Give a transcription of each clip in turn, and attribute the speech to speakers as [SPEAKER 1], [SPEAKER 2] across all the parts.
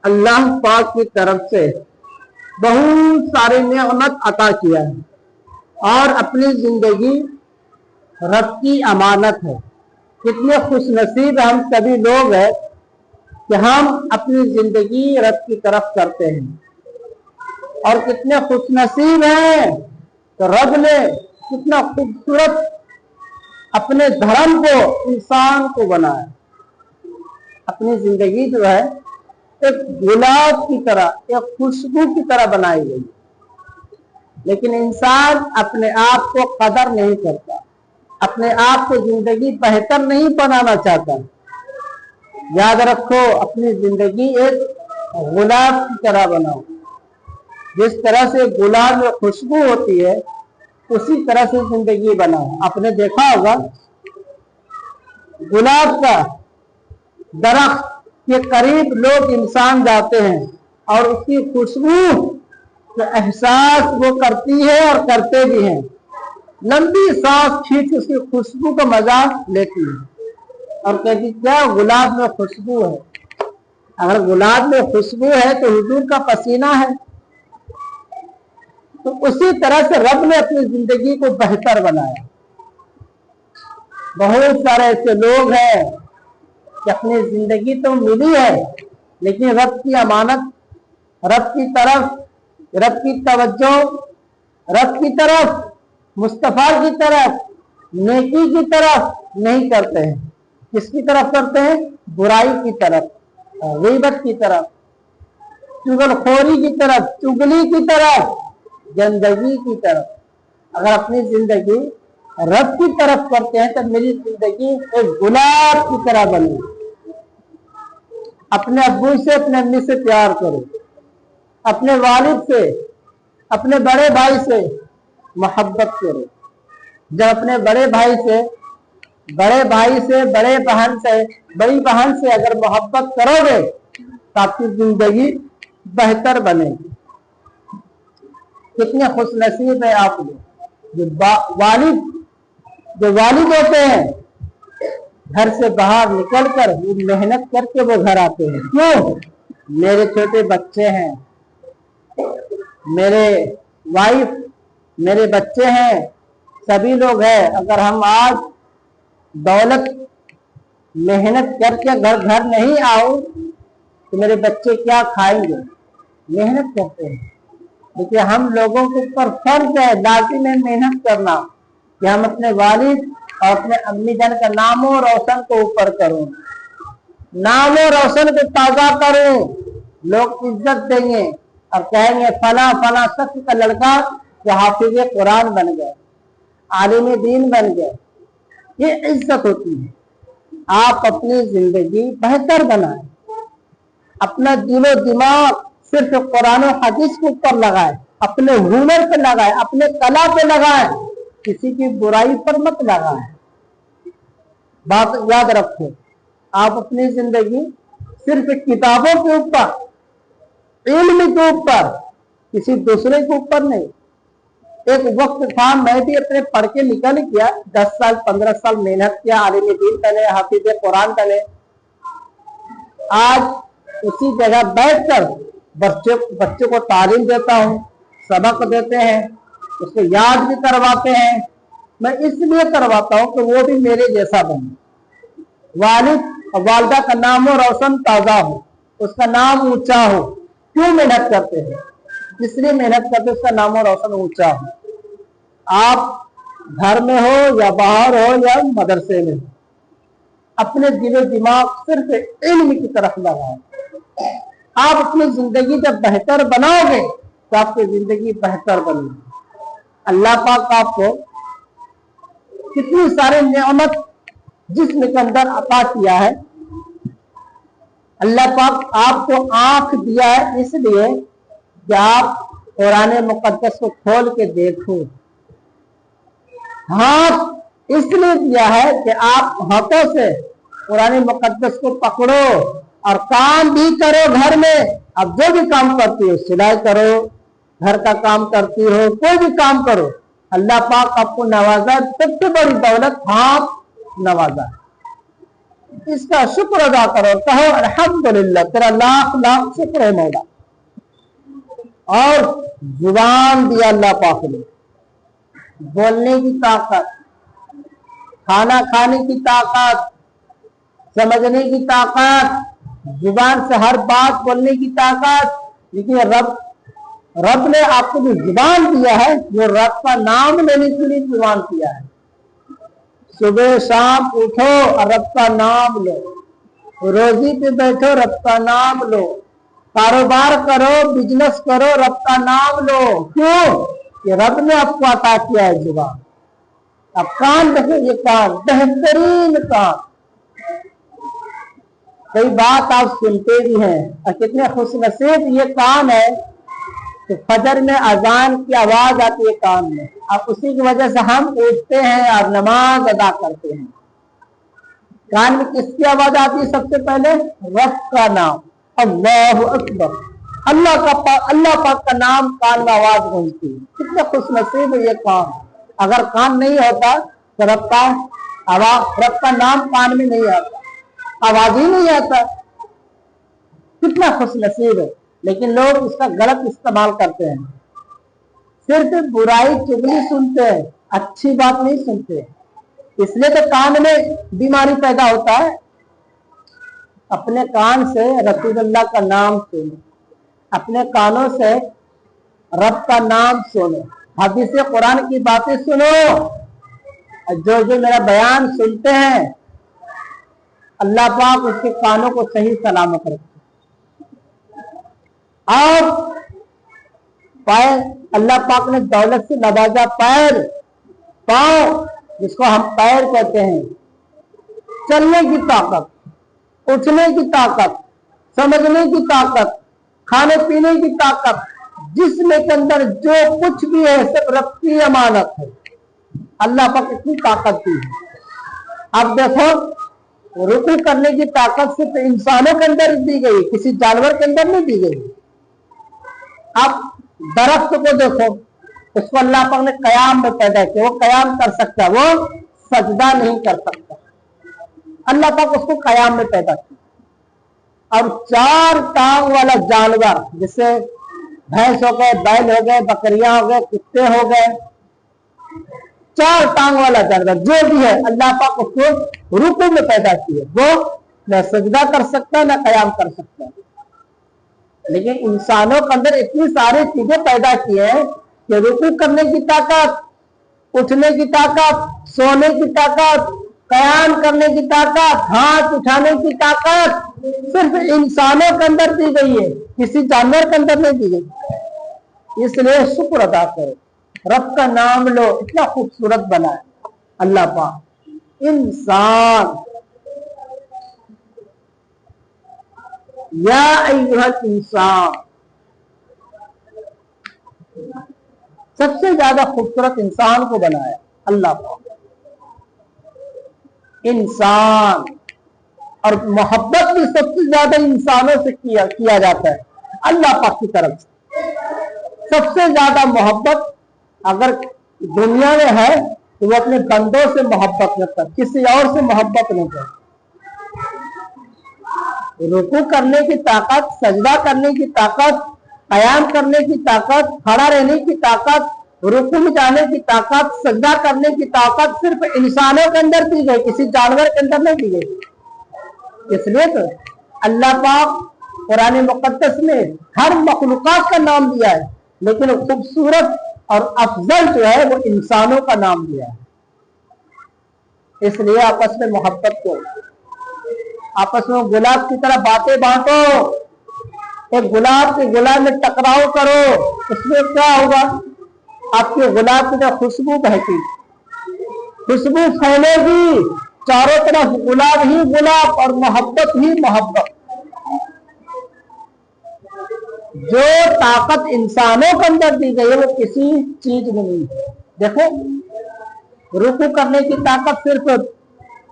[SPEAKER 1] अल्लाह पाक की तरफ से बहुत सारे नेमत अता किया है और अपनी जिंदगी रब की अमानत है। कितने खुशनसीब हम सभी लोग हैं कि हम अपनी जिंदगी रब की तरफ करते हैं और कितने खुशनसीब हैं तो रब ने कितना खूबसूरत अपने धर्म को, इंसान को बनाया। अपनी जिंदगी जो है एक गुलाब की तरह, एक खुशबू की तरह बनाई गई, लेकिन इंसान अपने आप को कदर नहीं करता, अपने आप को जिंदगी बेहतर नहीं बनाना चाहता। याद रखो, अपनी जिंदगी एक गुलाब की तरह बनाओ। जिस तरह से गुलाब में खुशबू होती है उसी तरह से जिंदगी बनाओ। आपने देखा होगा गुलाब का दरख्त के करीब लोग इंसान जाते हैं और उसकी खुशबू का एहसास वो करती है और करते भी हैं। लंबी सांस खींच उसकी खुशबू का मजा लेती है और कहती क्या गुलाब में खुशबू है। अगर गुलाब में खुशबू है तो हुजूर का पसीना है। तो उसी तरह से रब ने अपनी जिंदगी को बेहतर बनाया। बहुत सारे ऐसे लोग हैं कि अपनी जिंदगी तो मिली है लेकिन रब की अमानत, रब की तरफ, रब की तवज्जो, रब की तरफ, मुस्तफा की तरफ, नेकी की तरफ नहीं करते हैं। किसकी तरफ करते हैं? बुराई की तरफ, गीबत की तरफ, चुगलखोरी की तरफ, चुगली की तरफ, गंदगी की तरफ। अगर अपनी जिंदगी रब की तरफ करते हैं तो मेरी जिंदगी एक गुलाब की तरह बने। अपने अब्बू से, अपने अम्मी से प्यार करो, अपने वालिद से, अपने बड़े भाई से मोहब्बत करो। जब अपने बड़े भाई से, बड़े बहन से, बड़ी बहन से अगर मोहब्बत करोगे तो आपकी जिंदगी बेहतर बनेगी। कितने खुशनसीब है आप लोग जो वालिद होते हैं, घर से बाहर निकलकर वो मेहनत करके वो घर आते हैं। क्यों? मेरे छोटे बच्चे हैं, मेरे वाइफ, मेरे बच्चे हैं, सभी लोग हैं। अगर हम आज दौलत मेहनत करके घर नहीं आओ तो मेरे बच्चे क्या खाएंगे? मेहनत करते हैं। देखिए, हम लोगों के ऊपर फर्ज है लाजिम है मेहनत करना कि हम अपने वालिद और अपने अम्मी जान का नामो रोशन को ऊपर करूं, नामो रोशन को ताजा करूं। लोग इज्जत देंगे और कहेंगे फला फला शख्स का लड़का जो हाफिज कुरान बन गए, आलिम दीन बन गए। ये इज्जत होती है। आप अपनी जिंदगी बेहतर बनाएं, अपना दिलो दिमाग सिर्फ कुरान और हदीस के ऊपर लगाए, अपने हुनर पे लगाए, अपने कला पे लगाए, किसी की बुराई पर मत लगाए। बात याद रखो, आप अपनी जिंदगी सिर्फ किताबों के ऊपर, इल्म के ऊपर, किसी दूसरे के ऊपर नहीं। एक वक्त था मैं भी अपने पढ़ के निकल गया, 10 साल 15 साल मेहनत किया, आलिम दीन बने, हाफिज कुरान बने। आज उसी जगह बैठकर बच्चे को तालीम देता हूँ, सबक देते हैं, उसको याद भी करवाते हैं। मैं इसलिए करवाता हूँ कि वो भी मेरे जैसा बने, वालिद और वालिदा का नाम हो रोशन ताजा हो, उसका नाम ऊंचा हो। क्यों मेहनत करते हैं? इसलिए मेहनत करते उसका नाम हो रोशन ऊंचा हो। आप घर में हो या बाहर हो या मदरसे में हो, अपने दिलो दिमाग सिर्फ इल्म की तरफ लगाओ। आप अपनी जिंदगी जब बेहतर बनाओगे तो आपकी जिंदगी बेहतर बनेगी। अल्लाह पाक आपको कितनी सारे नेमत जिस्म के अंदर अता किया है। अल्लाह पाक आपको आंख दिया है इसलिए कि आप कुरान मुकद्दस को खोल के देखो। हाथ इसलिए दिया है कि आप हाथों से कुरान मुकद्दस को पकड़ो और काम भी करो घर में। अब जो भी काम करती हो, सिलाई करो, घर का काम करती हो, कोई भी काम करो, अल्लाह पाक आपको नवाजा। सबसे बड़ी दौलत हाथ नवाजा। اس کا شکر ادا کرو، کہو الحمدللہ، تیرا لاکھ لاکھ شکر ہے مولا۔ اور زبان دیا اللہ پاک نے، بولنے کی طاقت، کھانا کھانے کی طاقت، سمجھنے کی طاقت، زبان سے ہر بات بولنے کی طاقت۔ لیکن رب نے آپ کو جو زبان دیا ہے، جو رب کا نام لینے کے لیے زبان دیا ہے، صبح شام اٹھو اور رب کا نام لو، روزی پہ بیٹھو رب کا نام لو، کاروبار کرو، بزنس کرو، رب کا نام لو۔ کیوں؟ کہ رب نے آپ کو عطا کیا ہے زبان۔ اب کان دیکھو، یہ کان بہترین کان، کئی بات آپ سنتے بھی ہیں، اور کتنے خوش نصیب یہ کان ہے کہ فجر میں اذان کی آواز آتی ہے کان میں، اب اسی کی وجہ سے ہم اٹھتے ہیں اور نماز ادا کرتے ہیں۔ کان میں کس کی آواز آتی ہے؟ سب سے پہلے رب کا نام، اللہ اکبر، اللہ پاک کا نام کان میں آواز گونجتی ہے۔ کتنے خوش نصیب ہے یہ کان۔ اگر کان نہیں ہوتا تو رب کا نام کان میں نہیں آتا، آواز ہی نہیں آتا۔ کتنا خوش نصیب ہے، لیکن لوگ اس کا غلط استعمال کرتے ہیں، صرف برائی چغلی سنتے ہیں، اچھی بات نہیں سنتے، اس لیے تو کان میں بیماری پیدا ہوتا ہے۔ اپنے کان سے رسول اللہ کا نام سنو، اپنے کانوں سے رب کا نام سنو، حدیث قرآن کی باتیں سنو، جو میرا بیان سنتے ہیں اللہ پاک اس کے کانوں کو صحیح سلامت رکھے۔ اور پیر، اللہ پاک نے دولت سے نوازا، پاؤں جس کو ہم پیر کہتے ہیں، چلنے کی طاقت، اٹھنے کی طاقت، سمجھنے کی طاقت، کھانے پینے کی طاقت، جسم کے اندر جو کچھ بھی ہے سب رب کی امانت ہے۔ اللہ پاک اتنی طاقت دی ہے۔ اب دیکھو، رکوع کرنے کی طاقت صرف انسانوں کے اندر دی گئی، کسی جانور کے اندر نہیں دی گئی۔ اب درخت کو دیکھو، اس کو اللہ پاک نے قیام میں پیدا کیا، وہ قیام کر سکتا ہے، وہ سجدہ نہیں کر سکتا، اللہ پاک اس کو قیام میں پیدا کیا۔ اور 4 ٹانگ والا جانور، جیسے بھینس ہو گئے، بیل ہو گئے، بکریاں ہو گئے، کتے ہو گئے، 4 ٹانگ والا جانور جو بھی ہے اللہ پاک اس کو رکوع میں پیدا کیے، وہ نہ سجدہ کر سکتا نہ قیام کر سکتا۔ لیکن انسانوں کے اندر اتنی ساری چیزیں پیدا کی ہیں کہ رکوع کرنے کی طاقت، اٹھنے کی طاقت، سونے کی طاقت، قیام کرنے کی طاقت، ہاتھ اٹھانے کی طاقت صرف انسانوں کے اندر دی گئی ہے، کسی جانور کے اندر نہیں دی گئی۔ اس لیے شکر ادا کرو، رب کا نام لو، اتنا خوبصورت بنا ہے اللہ پاک۔ انسان، یا ایھا الانسان، سب سے زیادہ خوبصورت انسان کو بنایا اللہ پاک۔ انسان، اور محبت بھی سب سے زیادہ انسانوں سے کیا جاتا ہے اللہ پاک کی طرف سے۔ سب سے زیادہ محبت اگر دنیا میں ہے تو وہ اپنے بندوں سے محبت کرتا ہے، کسی اور سے محبت نہیں کرتا۔ رکوع کرنے کی طاقت، سجدہ کرنے کی طاقت، قیام کرنے کی طاقت، کھڑا رہنے کی طاقت، رکوع میں جانے کی طاقت، سجدہ کرنے کی طاقت صرف انسانوں کے اندر دی گئی، کسی جانور کے اندر نہیں دی گئی۔ اس لیے تو اللہ پاک قرآن مقدس میں ہر مخلوقات کا نام دیا ہے، لیکن خوبصورت اور افضل جو ہے وہ انسانوں کا نام دیا ہے۔ اس لیے آپس میں محبت کو، آپس میں گلاب کی طرح باتیں بانٹو، ایک گلاب کے گلاب میں ٹکراؤ کرو، اس میں کیا ہوگا؟ آپ کے گلاب کی طرح خوشبو بہتی، خوشبو پھیلے گی، چاروں طرف گلاب ہی گلاب اور محبت ہی محبت۔ جو طاقت انسانوں کے اندر دی گئی ہے وہ کسی چیز میں نہیں ہے۔ دیکھو، رکوع کرنے کی طاقت صرف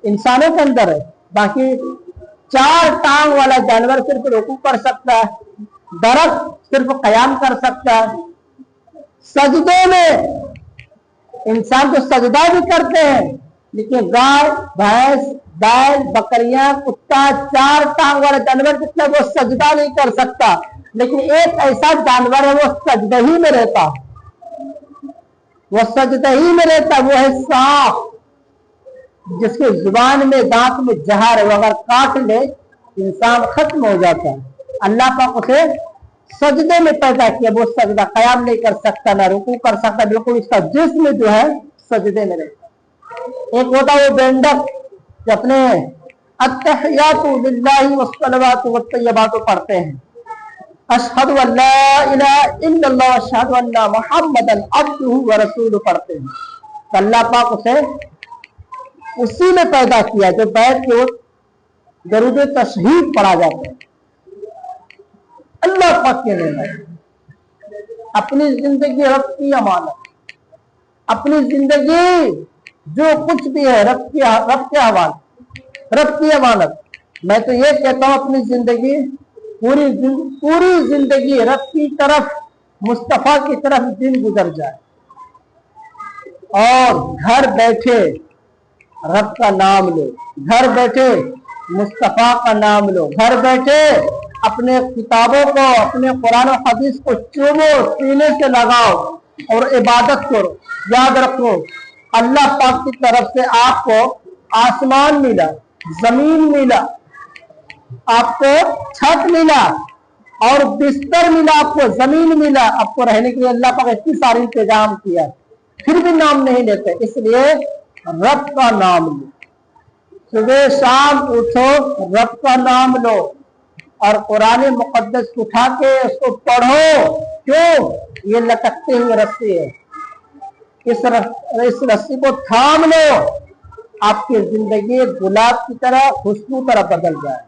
[SPEAKER 1] انسانوں کے اندر ہے، باقی 4 ٹانگ والا جانور صرف رکوع کر سکتا ہے، درخت صرف قیام کر سکتا ہے۔ سجدے میں انسان تو سجدہ بھی کرتے ہیں، लेकिन गाय, भैंस, बैल, बकरियां, कुत्ता, 4 टांग वाला जानवर जितना वो सजदा नहीं कर सकता, लेकिन एक ऐसा जानवर है वो सजदा ही में रहता, वो सजदा ही में रहता, वो है सांप, जिसके जुबान में, दांत में जहर है, वो अगर काट ले इंसान खत्म हो जाता है। अल्लाह पाक उसे सजदे में पैदा किया, वो सजदा कयाम नहीं कर सकता, ना रुकू कर सकता, बिल्कुल इसका जिस्म जो है सजदे में रहता। एक होता है वो बेंडक जो अपने अत्तहियातु लिल्लाहि वस्सलवातु वत्तय्यबातु पढ़ते हैं, अशहदु अल्ला इलाहा इल्लल्लाह व अशहदु अन्ना मुहम्मदन अब्दुहु व रसूलुहु पढ़ते हैं। तो अल्लाह पाक उसे उसी में पैदा किया जो बैठ के दरूद तशहीद पढ़ा जाता है। अल्लाह पाक के नेमत, अपनी जिंदगी रब की अमानत, अपनी जिंदगी जो कुछ भी है रब के हवाले, रब की अमानत। मैं तो ये कहता हूं अपनी जिंदगी पूरी जिंदगी रब की तरफ, मुस्तफा की तरफ दिन गुजर जाए और घर बैठे रब का नाम लो, घर बैठे मुस्तफा का नाम लो, घर बैठे अपने किताबों को, अपने कुरान और हदीस को चूमो, सीने से लगाओ और इबादत करो। याद रखो अल्लाह पाक की तरफ से आपको आसमान मिला, जमीन मिला, आपको छत मिला और बिस्तर मिला, आपको जमीन मिला, आपको रहने के लिए अल्लाह पाक इतनी सारी इंतजाम किया, फिर भी नाम नहीं लेते। इसलिए रब का नाम लो, सुबह शाम उठो रब का नाम लो और कुरान मुकद्दस उठा के उसको पढ़ो। क्यों? ये लटकते हुए रस्सी है, इस रस्सी को थाम लो, आपकी जिंदगी गुलाब की तरह खुशबू तरह बदल जाए।